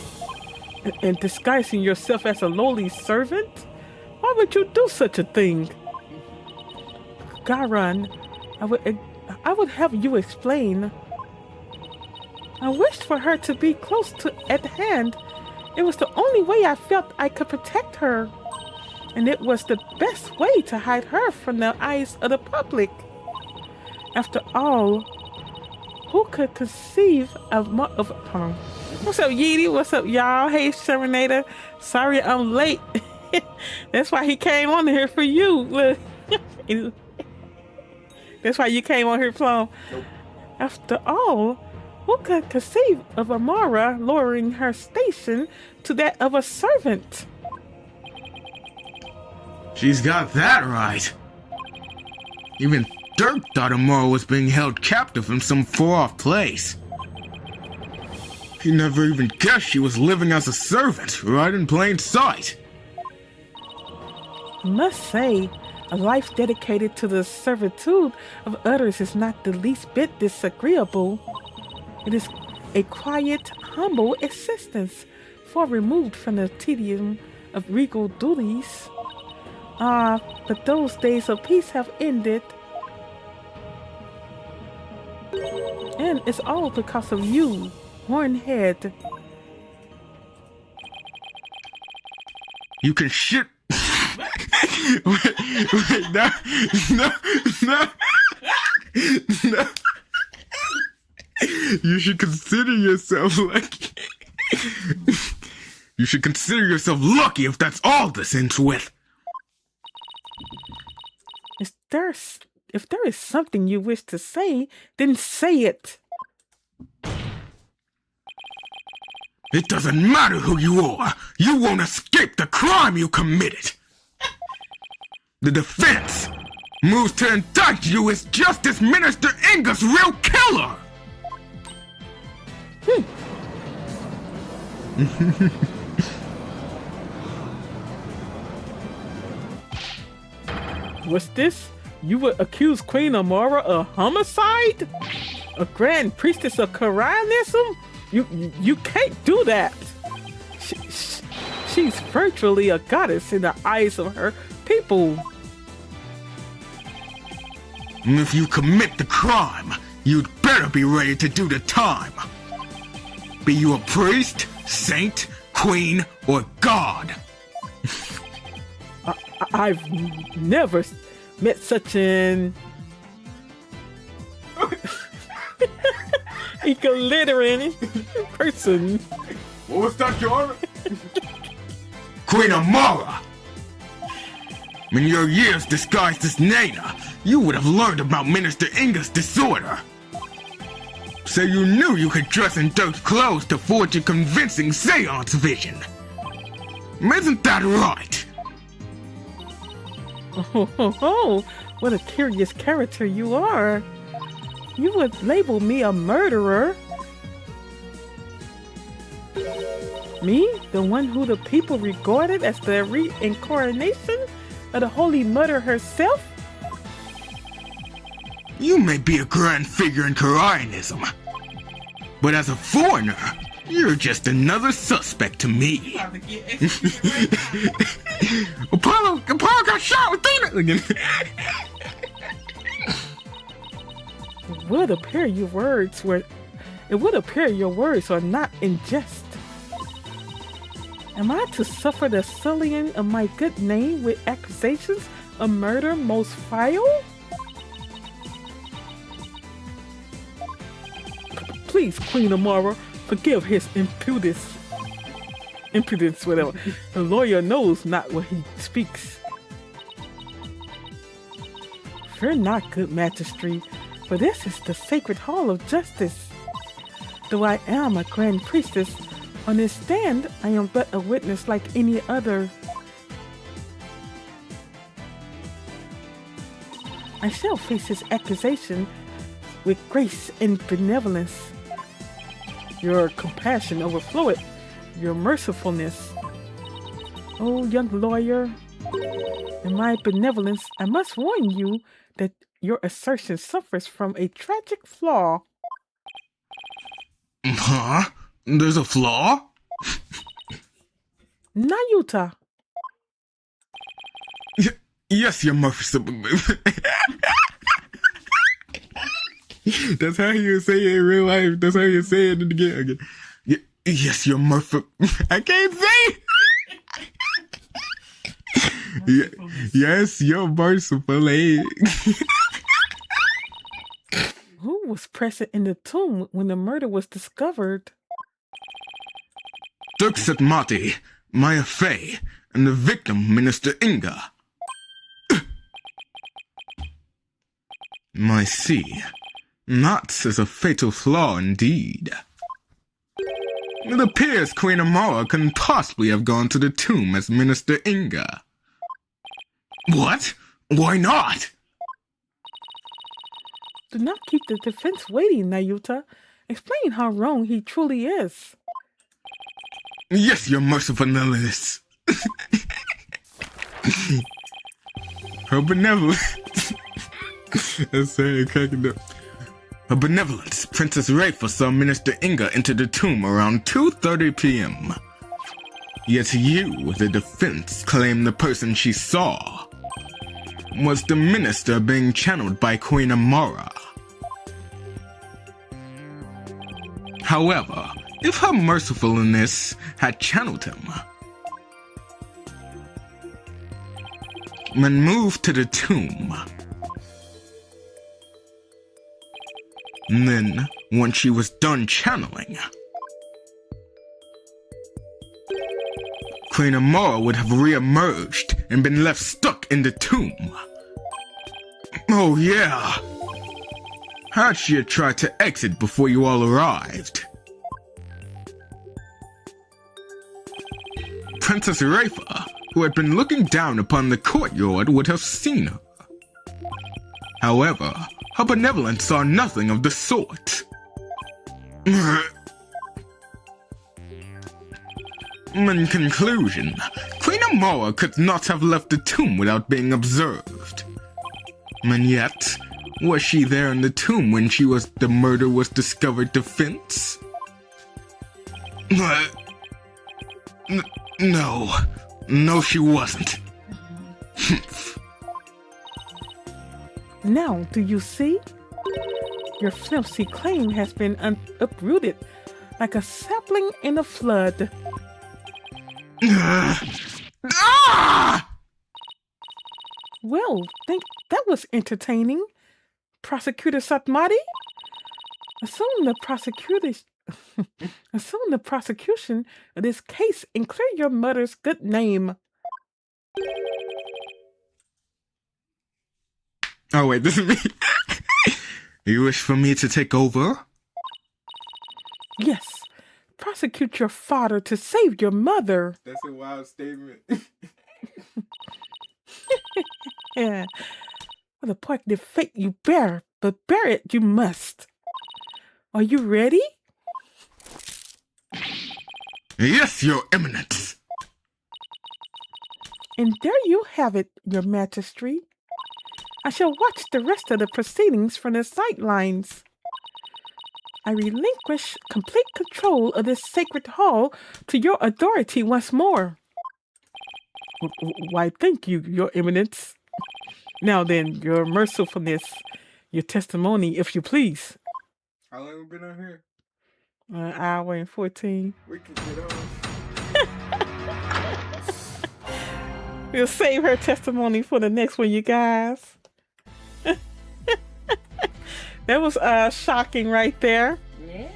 and disguising yourself as a lowly servant? Why would you do such a thing? Garan, I would have you explain. I wished for her to be close at hand. It was the only way I felt I could protect her. And it was the best way to hide her from the eyes of the public. After all, who could conceive of What's up, Yeety? What's up, y'all? Hey, Serenator. Sorry I'm late. That's why he came on here for you. Look. That's why you came on here, Plum. Nope. After all, who could conceive of Amara lowering her station to that of a servant? She's got that right. Even Dirk thought Amara was being held captive in some far-off place. He never even guessed she was living as a servant, right in plain sight. I must say, a life dedicated to the servitude of others is not the least bit disagreeable. It is a quiet, humble existence, far removed from the tedium of regal duties. But those days of peace have ended. And it's all because of you, Hornhead. You can shit. wait, no. You should consider yourself lucky. You should consider yourself lucky if that's all this ends with. If there is something you wish to say, then say it. It doesn't matter who you are. You won't escape the crime you committed. The defense moves to indict you as Justice Minister Inga's real killer. What's this? You would accuse Queen Amara of homicide? A Grand Priestess of Karanism? You can't do that. She's virtually a goddess in the eyes of her people. If you commit the crime, you'd better be ready to do the time. Be you a priest, saint, queen, or god. I've never met such an equilibrium person. What was that, Your Honor? Queen Amara! In your years disguised as Nana, you would have learned about Minister Inga's disorder. So you knew you could dress in those clothes to forge a convincing seance vision. Isn't that right? Oh, what a curious character you are. You would label me a murderer. Me? The one who the people regarded as the reincarnation of the Holy Mother herself? You may be a grand figure in Koreanism, but as a foreigner, you're just another suspect to me. About to get executed right now. Apollo got shot with that again. It would appear your words are not in jest. Am I to suffer the sullying of my good name with accusations of murder most vile? Please, Queen Amara, forgive his impudence, whatever. The lawyer knows not what he speaks. Fear not, good magistrate, for this is the sacred hall of justice. Though I am a grand priestess, on this stand I am but a witness like any other. I shall face his accusation with grace and benevolence. Your compassion overfloweth, your mercifulness. Oh, young lawyer, in my benevolence, I must warn you that your assertion suffers from a tragic flaw. Huh? There's a flaw? Nayuta. Yes, your merciful. That's how you say it in real life. That's how you say it in the game. Yes, your merciful. I can't say it. Yes, your merciful. Who was present in the tomb when the murder was discovered? Dirksat Mati, Maya Fey, and the victim, Minister Inga. I see. That is a fatal flaw indeed. It appears Queen Amara couldn't possibly have gone to the tomb as Minister Inga. What? Why not? Do not keep the defense waiting, Nayuta. Explain how wrong he truly is. Yes, your mercifulness. Her benevolence. That's saying cracking up. Her benevolence, Princess Raifa saw Minister Inga enter the tomb around 2:30 p.m. Yet you, the defense, claim the person she saw was the minister being channeled by Queen Amara. However, if her mercifulness had channeled him and moved to the tomb, then, once she was done channeling, Queen Amora would have re-emerged and been left stuck in the tomb. Oh yeah. How'd she have tried to exit before you all arrived? Princess Rafa, who had been looking down upon the courtyard, would have seen her. However, her benevolence saw nothing of the sort. In conclusion, Queen Amora could not have left the tomb without being observed. And yet, was she there in the tomb when the murder was discovered defense? No, she wasn't. Now, do you see? Your flimsy claim has been uprooted like a sapling in a flood. Well, think that was entertaining. Prosecutor Satmati? Assume the prosecution of this case and clear your mother's good name. Oh wait, this is me. You wish for me to take over? Yes. Prosecute your father to save your mother. That's a wild statement. Yeah. For the point of fate you bear, but bear it you must. Are you ready? Yes, Your Eminence. And there you have it, Your Majesty. I shall watch the rest of the proceedings from the sidelines. I relinquish complete control of this sacred hall to your authority once more. Why, thank you, Your Eminence. Now then, your mercifulness, your testimony, if you please. How long have we been on here? An hour and 14. We can get on. We'll save her testimony for the next one, you guys. That was shocking right there. Yeah.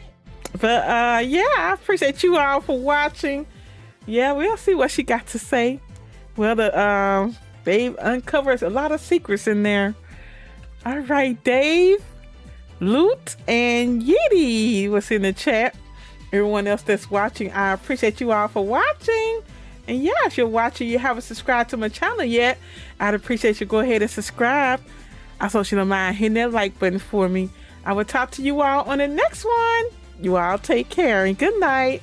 But yeah, I appreciate you all for watching. Yeah, we'll see what she got to say. Well, Dave uncovers a lot of secrets in there. All right, Dave, Loot, and Yeti was in the chat. Everyone else that's watching, I appreciate you all for watching. And yeah, if you're watching, you haven't subscribed to my channel yet, I'd appreciate you go ahead and subscribe. Also, if you don't mind hitting that like button for me. I will talk to you all on the next one. You all take care and good night.